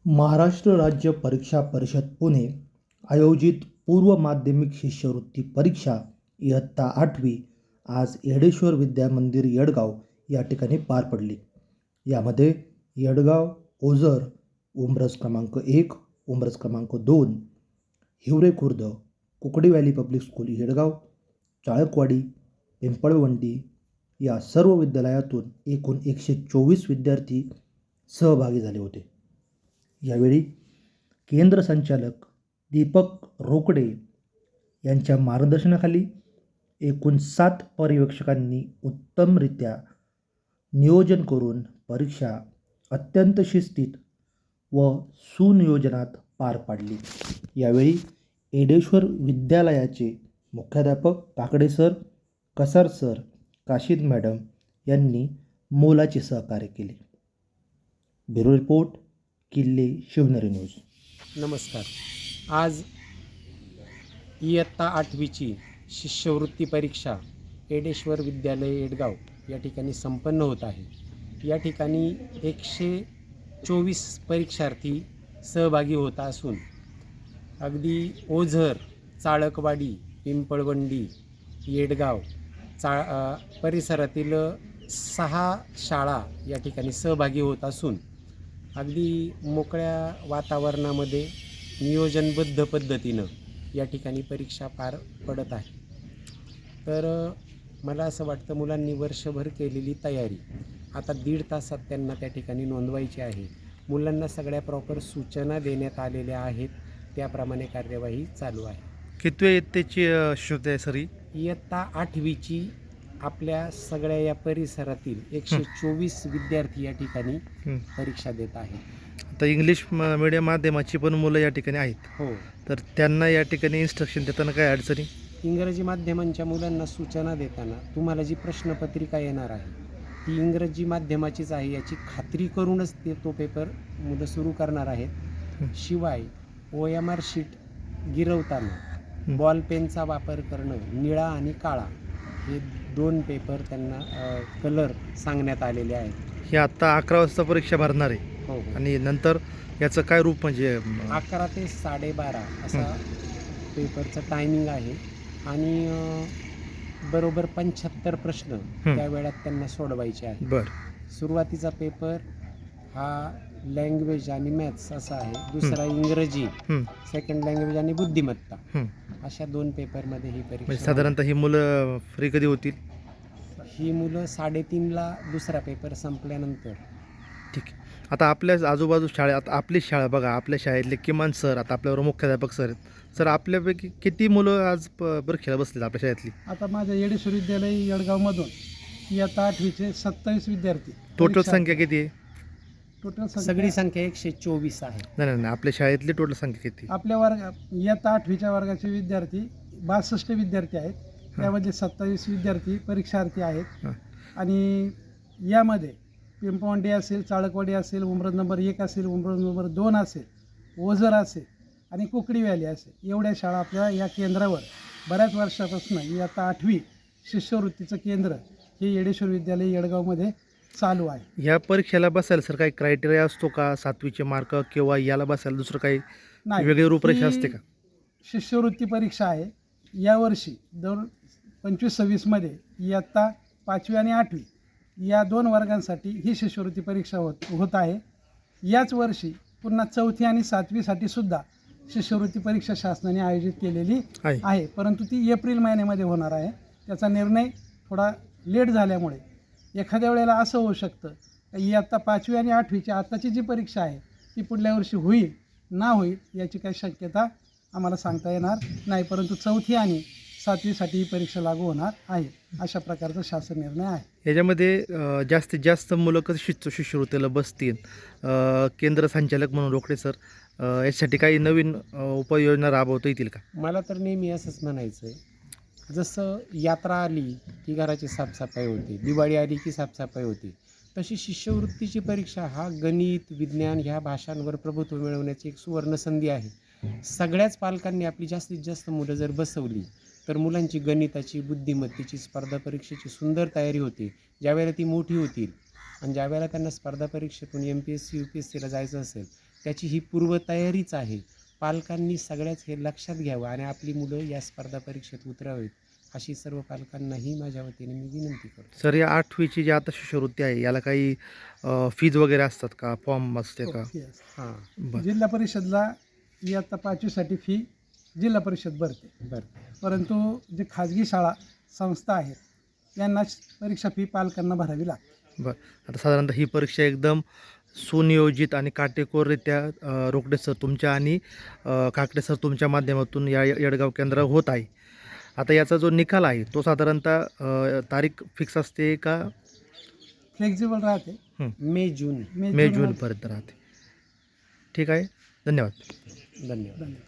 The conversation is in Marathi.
महाराष्ट्र राज्य परीक्षा परिषद पुणे आयोजित पूर्व माध्यमिक शिष्यवृत्ती परीक्षा इयत्ता 8वी आज येडेश्वर विद्यामंदिर येडगाव या ठिकाणी पार पडली. यामध्ये येडगाव, ओझर, उंब्रज क्रमांक 1, उंब्रज क्रमांक 2, Hiware Khurd, Kukdi valley public school Yedgaon, Chalakwadi, Pimpalwandi या सर्व विद्यालयातून एकूण 124 विद्यार्थी सहभागी झाले होते. यावेळी केंद्र संचालक दीपक रोकडे यांच्या मार्गदर्शनाखाली एकूण 7 पर्यवेक्षकांनी उत्तमरित्या नियोजन करून परीक्षा अत्यंत शिस्तीत व सुनियोजनात पार पाडली. यावेळी येडेश्वर विद्यालयाचे मुख्याध्यापक Kakade sir, Kasar sir, Kashid madam यांनी मोलाचे सहकार्य केले. ब्युरो रिपोर्ट, किल्ले शिवनेरी न्यूज. नमस्कार. आज इयत्ता 8वीची शिष्यवृत्ती परीक्षा येडेश्वर विद्यालय येडगाव या ठिकाणी संपन्न होत आहे. या ठिकाणी 124 परीक्षार्थी सहभागी होत असून अगदी ओझर, चाळकवाडी, पिंपळवंडी, येडगाव परिसरातील 6 शाळा या ठिकाणी सहभागी होत असून अगदी मोकळ्या वातावरणामध्ये नियोजनबद्ध पद्धतीनं या ठिकाणी परीक्षा पार पडत आहे. तर मला असं वाटतं मुलांनी वर्षभर केलेली तयारी आता 1.5 तासात त्यांना त्या ठिकाणी नोंदवायची आहे. मुलांना सगळ्या प्रॉपर सूचना देण्यात आलेल्या आहेत, त्याप्रमाणे कार्यवाही चालू आहे. कितव्या इयत्तेची शोध आहे सर? इयत्ता 8वीची आपल्या सगळ्या या परिसरातील 124 विद्यार्थी या ठिकाणी परीक्षा देत आहेत. आता इंग्लिश मीडियम माध्यमाची पण मुलं या ठिकाणी आहेत. हो. तर त्यांना या ठिकाणी इन्स्ट्रक्शन देताना काय अडचणी? इंग्रजी माध्यमांच्या मुलांना सूचना देताना तुम्हाला जी प्रश्नपत्रिका येणार आहे ती इंग्रजी माध्यमाचीच आहे याची खात्री करूनच तो पेपर मुलं सुरू करणार आहेत. शिवाय OMR शीट गिरवताना बॉल पेनचा वापर करणं, निळा आणि काळा हे 2 पेपर त्यांना कलर सांगण्यात आलेले आहेत. हे आत्ता 11 वाजता परीक्षा भरणार आहे. हो. आणि नंतर याचं काय रूप म्हणजे 11 ते 12:30 असा पेपरचं टायमिंग आहे आणि बरोबर 75 प्रश्न त्या वेळात त्यांना सोडवायचे आहेत. बरं. सुरुवातीचा पेपर हा लँग्वेज आणि मॅथ्स असा आहे, दुसरा इंग्रजी, सेकंड लँग्वेज आणि बुद्धिमत्ता अशा 2 पेपरमध्ये ही परीक्षा. म्हणजे साधारणतः ही मुलं फ्री कधी होतील? ही मुलं 3:30ला दुसरा पेपर संपल्यानंतर. ठीक आहे. आता आपल्या आजूबाजू शाळा, आता आपली शाळा बघा, आपल्या शाळेतले किमान सर, आता आपल्यावर मुख्याध्यापक सर आहेत. सर, आपल्यापैकी किती मुलं आज परीक्षेला बसलेत आपल्या शाळेतली? आता माझ्या येडेश्वर विद्यालय येडगावमधून इयत्ता 8वीचे 27 विद्यार्थी. टोटल संख्या किती आहे? टोटल सगळी संख्या 124 आहे. नाही, आपल्या शाळेतली टोटल संख्या किती? आपल्या इयत्ता 8वीच्या वर्गाचे विद्यार्थी 62 विद्यार्थी आहेत. त्यामध्ये 27 विद्यार्थी परीक्षार्थी आहेत. आणि यामध्ये पिंपळवंडी असेल, चाळकवाडी असेल, उंब्रज नंबर 1 असेल, उंब्रज नंबर 2 असेल, ओझर असेल आणि कुकडी व्हॅली असेल, एवढ्या शाळा आपल्या या केंद्रावर बऱ्याच वर्षापासून इयत्ता 8वी शिष्यवृत्तीचं केंद्र हे येडेश्वर विद्यालय येडगावमध्ये चालू आहे. या परीक्षेला बसायला सर काही क्रायटेरिया असतो का? 7वीचे मार्क किंवा याला बसायला दुसरं काही वेगळी रूपरेषा असते का? शिष्यवृत्ती परीक्षा आहे. यावर्षी 25-26मध्ये इयत्ता 5वी आणि 8वी या 2 वर्गांसाठी ही शिष्यवृत्ती परीक्षा होत आहे. याच वर्षी पुन्हा 4थी आणि 7वीसाठी सुद्धा शिष्यवृत्ती परीक्षा शासनाने आयोजित केलेली आहे, परंतु ती एप्रिल महिन्यामध्ये होणार आहे. त्याचा निर्णय थोडा लेट झाल्यामुळे एखाद्या वेळेला असं होऊ शकतं की इयत्ता 5वी आणि 8वीची आत्ताची जी परीक्षा आहे ती पुढल्या वर्षी होईल ना होईल याची काही शक्यता आम्हाला सांगता येणार नाही, परंतु 4थी आणि 7वीसाठी ही परीक्षा लागू होणार आहे. अशा प्रकारचा शासन निर्णय आहे. याच्यामध्ये जास्तीत जास्त मुलं कशी शिष्यवृत्तीला बसतील? केंद्र संचालक म्हणून रोकडे सर यासाठी काही नवीन उपाययोजना राबवता येतील का? मला तर नेहमी असंच म्हणायचं आहे, जसं यात्रा आली की घराची साफसफाई होते, दिवाळी आली की साफसफाई होते, तशी शिष्यवृत्तीची परीक्षा हा गणित, विज्ञान ह्या भाषांवर प्रभुत्व मिळवण्याची एक सुवर्ण संधी आहे. सगळ्याच पालकांनी आपली जास्तीत जास्त मुलं जर बसवली तर मुलांची गणिताची, बुद्धिमत्तेची, स्पर्धा परीक्षेची सुंदर तयारी होते. ज्यावेळेला ती मोठी होतील आणि ज्यावेळेला त्यांना स्पर्धा परीक्षेतून MPSC UPSCला जायचं असेल त्याची ही पूर्वतयारीच आहे. पालकांनी सगळ्याच हे लक्षात घ्यावं आणि आपली मुलं या स्पर्धा परीक्षेत उतरावीत अशी सर्व पालकांनाही माझ्या वतीने मी विनंती करतो. सर, या 8वीची जी आता शिष्यवृत्ती आहे याला काही फीज वगैरे असतात का, फॉर्म असते का? Yes. हां, बरं. जिल्हा परिषदला इयत्ता 5वीसाठी फी जिल्हा परिषद भरते, बरं. परंतु जे खाजगी शाळा संस्था आहेत यांना परीक्षा फी पालकांना भरावी लागते. बरं. आता साधारणतः ही परीक्षा एकदम सुनियोजित आणि काटेकोररित्या रोकडे सर तुमच्या आणि काकडे सर तुमच्या माध्यमातून या येडगाव केंद्रावर होत आहे. आता याचा जो निकाल आहे तो साधारणतः तारीख फिक्स असते का? फ्लेक्झिबल राहते. मे जून. मे जूनपर्यंत राहते. ठीक आहे, धन्यवाद. धन्यवाद. धन्यवाद.